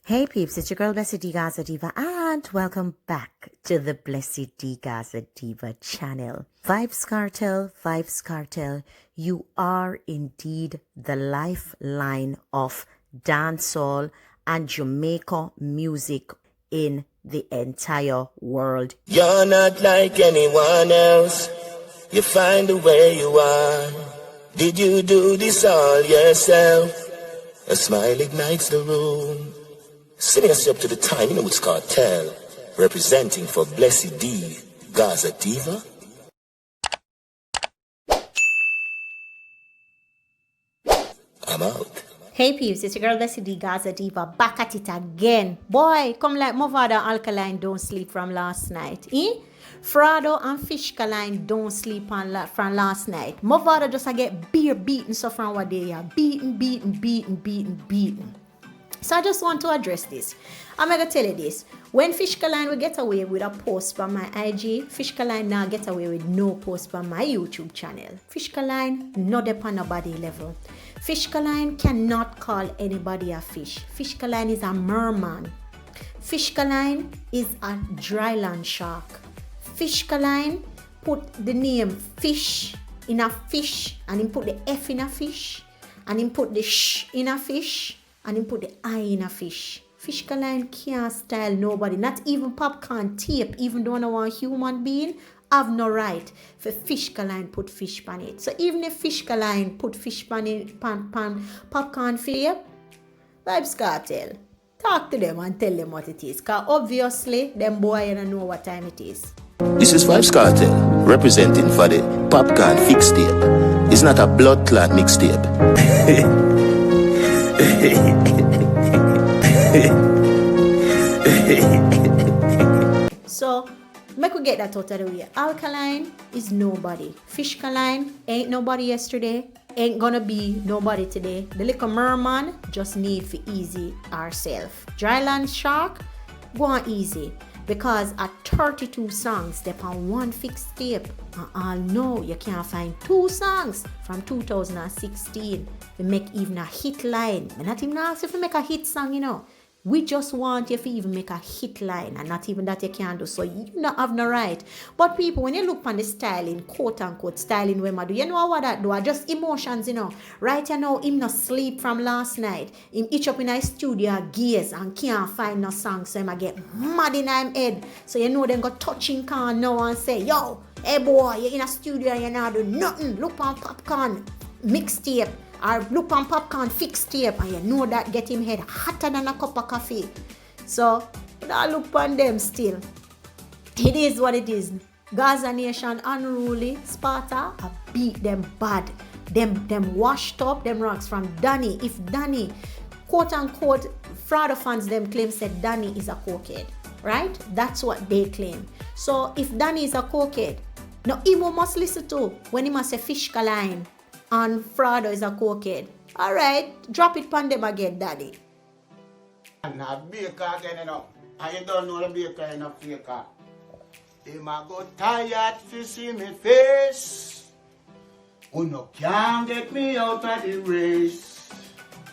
Hey peeps, it's your girl Blessed D Gaza Diva and welcome back to the Blessed D Gaza Diva channel. Vibes Cartel, you are indeed the lifeline of dancehall and Jamaica music in the entire world. You're not like anyone else, you find the way you are. Did you do this all yourself? A smile ignites the room. Sitting us up to the time, you know it's Cartel, representing for Blessed D, Gaza Diva. I'm out. Hey peeps, it's your girl Blessed D Gaza Diva back at it again. Boy, come like Movada Alkaline don't sleep from last night. Frado and Fishkaline don't sleep from last night. Movada just get beer beaten so from what they are. Beaten. So I just want to address this. I'm going to tell you this. When Fishkaline will get away with a post from my IG, Fishkaline now get away with no post from my YouTube channel. Fishkaline not upon nobody level. Fishkaline cannot call anybody a fish. Fishkaline is a merman. Fishkaline is a dryland shark. Fishkaline put the name fish in a fish and he put the F in a fish and he put the sh in a fish and he put the I in a fish. Fishkaline can't style nobody, not even popcorn tape, even though I want a human being, have no right for Fishkaline put fish pan it. So even if Fishkaline put fish pan it, popcorn tape, Vibes Cartel, talk to them and tell them what it is. Because obviously, them boy don't know what time it is. This is Vibes Cartel, representing for the Popcorn Fix Tape. It's not a blood clot mixtape. So, make we get that out of the way. Alkaline is nobody. Fishkaline ain't nobody yesterday, ain't gonna be nobody today. The little merman just need for easy ourself. Dryland shark, go on easy. Because at 32 songs, they on one fixed tape. And all know you can't find 2 songs from 2016 to make even a hit line. I'm not even ask if you make a hit song, you know. We just want you to even make a hit line, and not even that you can do. So you don't have no right. But people, when you look on the styling, quote unquote styling, when I do, you know what that do? Are just emotions, you know. Right, you know, him no sleep from last night. Him itch up in a studio, gaze, and can't find no song. So him get mad in him head. So you know them go touching can now and say, yo, hey boy, you in a studio and you not do nothing. Look on popcorn mixtape. Or look on popcorn fix tape, and you know that get him head hotter than a cup of coffee. So, I look on them still. It is what it is. Gaza Nation unruly. Sparta, I beat them bad. Them washed up, them rocks from Danny. If Danny, quote unquote, fraud fans them claim said Danny is a cokehead. Right? That's what they claim. So, if Danny is a cokehead, now Imo must listen to when he must say Fishkaline and Frado is a cokehead. Alright, drop it pan them again, daddy. And a baker again, you know. And you don't know the baker in a faker. Him a go tired to see me face. Who no can get me out of the race.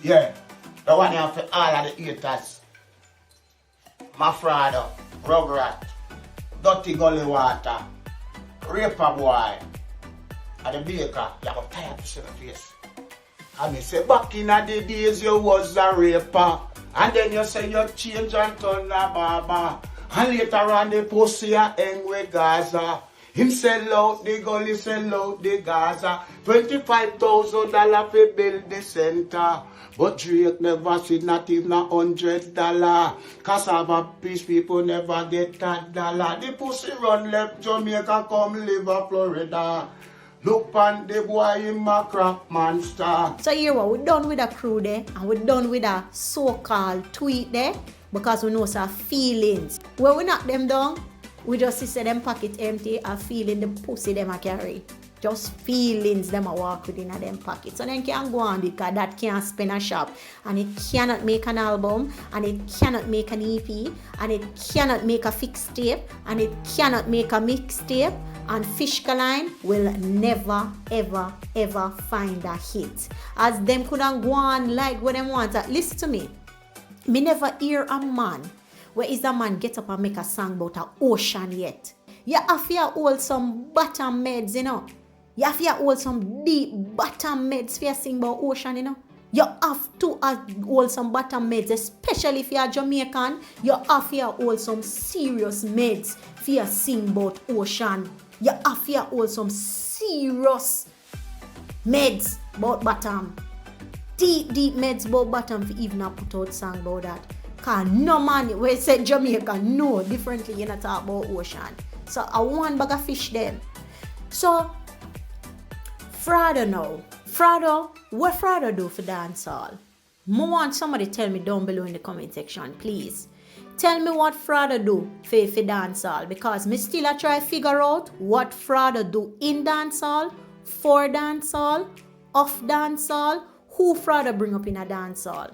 Yeah, the one here for all of the haters. My Frado, Rugrat, Dirty Gully Water, Raper Boy. And the baker, you got tired to see the face. And me say, back in the days you was a raper. And then you say you change and turn a barber. And later on the pussy a hang with Gaza. Him sell out the gully, sell out the Gaza. $25,000 for build the center. But Drake never see not even $100. Cassava piece people never get $1. The pussy run left Jamaica, come live in Florida. Look on the boy in my crap monster. So here we're done with a crew there, and we're done with a so-called tweet there, because we know some feelings. When we knock them down, we just see them pocket empty and feeling the pussy them a carry. Just feelings them a walk within a them pocket. So then can't go on because that can't spin a shop. And it cannot make an album, and it cannot make an EP, and it cannot make a fixed tape, and it cannot make a mixtape. And Fishkaline will never, ever find a hit. As them couldn't go on like what them want. Listen to me. Me never hear a man where is a man get up and make a song about a ocean yet. You have to hold some bottom meds, you know. You have to hold some deep bottom meds for you sing about ocean, you know. You have to hold some bottom meds, especially if you are Jamaican. You have to hold some serious meds for you sing about ocean. You have to hold some serious meds about bottom. Deep meds about bottom for even put out song about that. Cause no man we say Jamaica know differently you not talk about ocean. So I want bag of fish them. So Frado now. Frado, what Frado do for dancehall? I want somebody tell me down below in the comment section, please. Tell me what Frado do for dancehall, because me still a try figure out what Frado do in dancehall, for dancehall, off dancehall, who Frado bring up in a dancehall,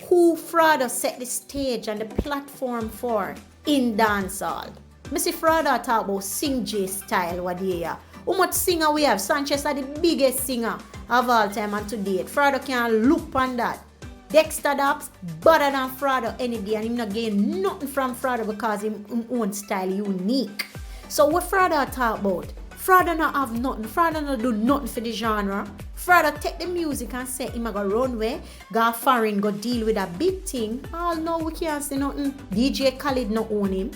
who Frado set the stage and the platform for in dancehall. Me see Frado talk about Sing J style what they are. How much singer we have? Sanchez are the biggest singer of all time and to date. Frado can't look on that. Dexter Daps better than Frado any day, and him not gain nothing from Frado because him own style unique. So what Frado talk about? Frado not have nothing. Frado not do nothing for the genre. Frado take the music and say him a go runway, go foreign, go deal with a big thing. All no, we can't say nothing. DJ Khaled not own him.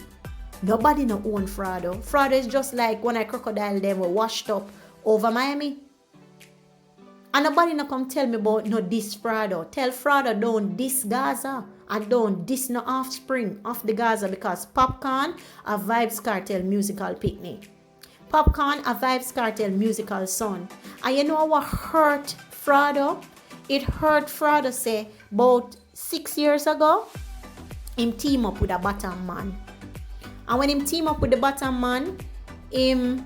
Nobody no own Frado. Frado is just like when I crocodile them were washed up over Miami. And nobody no come tell me about no this Frado. Tell Frado don't diss Gaza and don't diss no offspring of the Gaza, because Popcorn a Vybz Kartel musical picnic. Popcorn a Vybz Kartel musical son. And you know what hurt Frado? It hurt Frado say about 6 years ago, him team up with a bottom man. And when him team up with the bottom man, him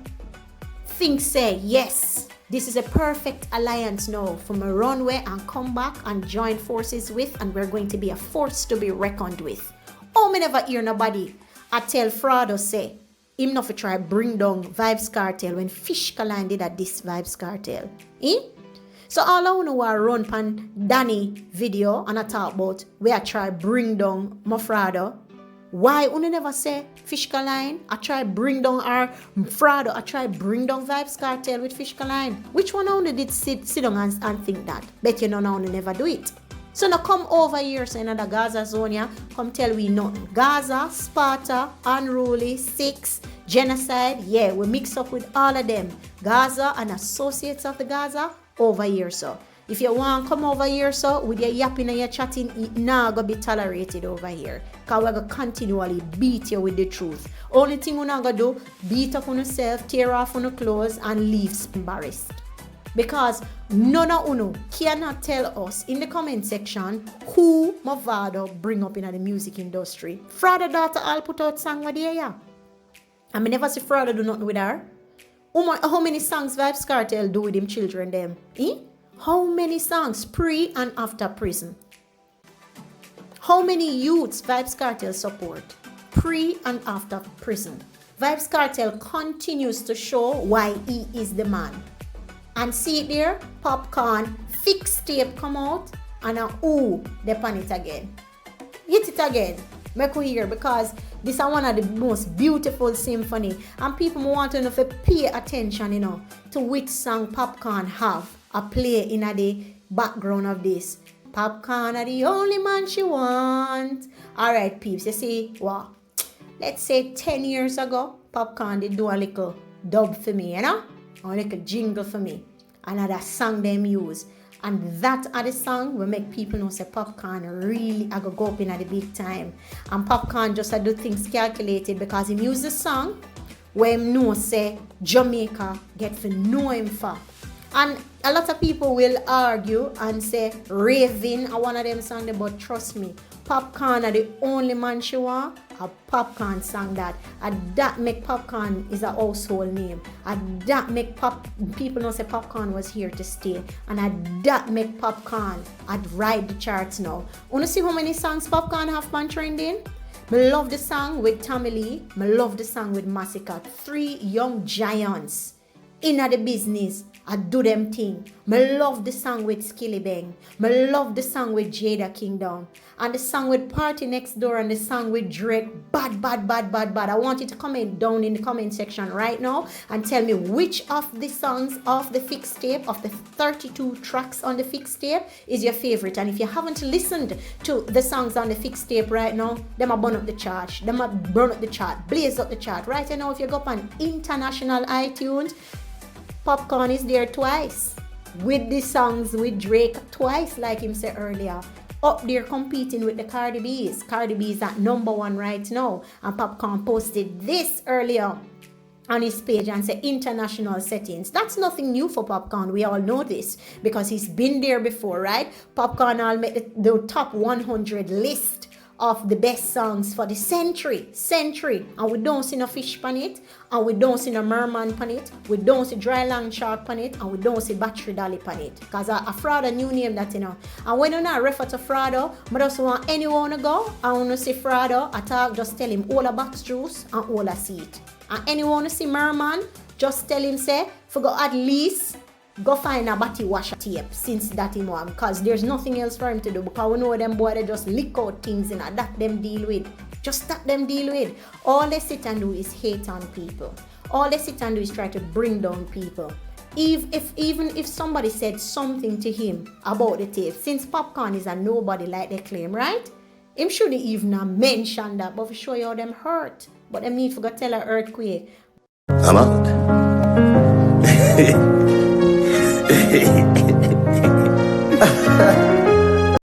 think say, yes, this is a perfect alliance now for me runway and come back and join forces with, and we're going to be a force to be reckoned with. Oh, me never hear nobody I tell Frado say, him not for try bring down Vybz Kartel when Fishkaline did at this Vybz Kartel. So all I know I run pan Danny video and I talk about where I try bring down my Frado. Why you never say Fishkaline? I try bring down our Frado. I try bring down Vybz Kartel with Fishkaline. Which one only did sit down and think that? Bet you know now only never do it. So now come over here, so in the Gaza zone, yeah, come tell we nothing. Gaza, Sparta, Unruly, Six, Genocide, yeah, we mix up with all of them. Gaza and associates of the Gaza over here, so. If you want to come over here, so, with your yapping and your chatting, it not going to be tolerated over here. Because we're going to continually beat you with the truth. Only thing we're not going to do, beat up on yourself, tear off on your clothes, and leave embarrassed. Because none of you cannot tell us in the comment section who Mavado bring up in the music industry. Frado daughter all put out song with her, yeah. I mean, never see Frado do nothing with her. How many songs Vybz Kartel do with him children them? How many songs pre and after prison? How many youths Vybz Kartel support pre and after prison? Vybz Kartel continues to show why he is the man. And see it there, Popcorn fixed tape come out and they pan it again. Hit it again. Make we hear, because this is one of the most beautiful symphony, and people want to know if you pay attention, to which song Popcorn have a play in the background of this. Popcorn are the only man she want. Alright, peeps, you see, wow. Let's say 10 years ago, Popcorn did do a little dub for me, a little jingle for me. Another song them use. And that are the song will make people know say Popcorn really I go up in at the big time. And Popcorn just do things calculated, because he use the song where him know say Jamaica get to know him for. And a lot of people will argue and say Raven are one of them songs, but trust me, Popcorn are the only man she want. A Popcorn sang that. And that make Popcorn is a household name. And that make people know say Popcorn was here to stay. And that make Popcorn I'd ride the charts now. Wanna see how many songs Popcorn have been trending? I love the song with Tommy Lee. I love the song with Massacre. 3 young giants in the business I do them thing. Me love the song with Skilly Bang. Me love the song with Jada Kingdom. And the song with Party Next Door and the song with Drake. Bad, bad, bad, bad, bad. I want you to comment down in the comment section right now and tell me which of the songs of the fixed tape, of the 32 tracks on the fixed tape, is your favorite. And if you haven't listened to the songs on the fixed tape right now, them a burn up the chart. Them a burn up the chart. Blaze up the chart. Right now, if you go up on international iTunes, Popcorn is there twice with the songs with Drake twice, like him said earlier. Up there competing with the Cardi B's. Cardi B is at number 1 right now. And Popcorn posted this earlier on his page and said international settings. That's nothing new for Popcorn. We all know this because he's been there before, right? Popcorn all made the top 100 list of the best songs for the century, and we don't see no fish pan it, and we don't see no merman pan it, we don't see dry long shark pan it, and we don't see battery dolly pan it, because a fraud a new name that, you know. And when you not refer to Fraudo, I just want anyone to go and when you see Fraudo attack, just tell him all a box juice and all a seat. And anyone to see merman, just tell him say for go at least go find a body washer tape since that him want, because there's nothing else for him to do, because we know them boy they just lick out things and that them deal with. Just that them deal with. All they sit and do is hate on people. All they sit and do is try to bring down people. Even if somebody said something to him about the tape, since Popcorn is a nobody like they claim, right? Him shouldn't even have mentioned that, but for sure you them hurt. But them need to go tell an earthquake. I'm out.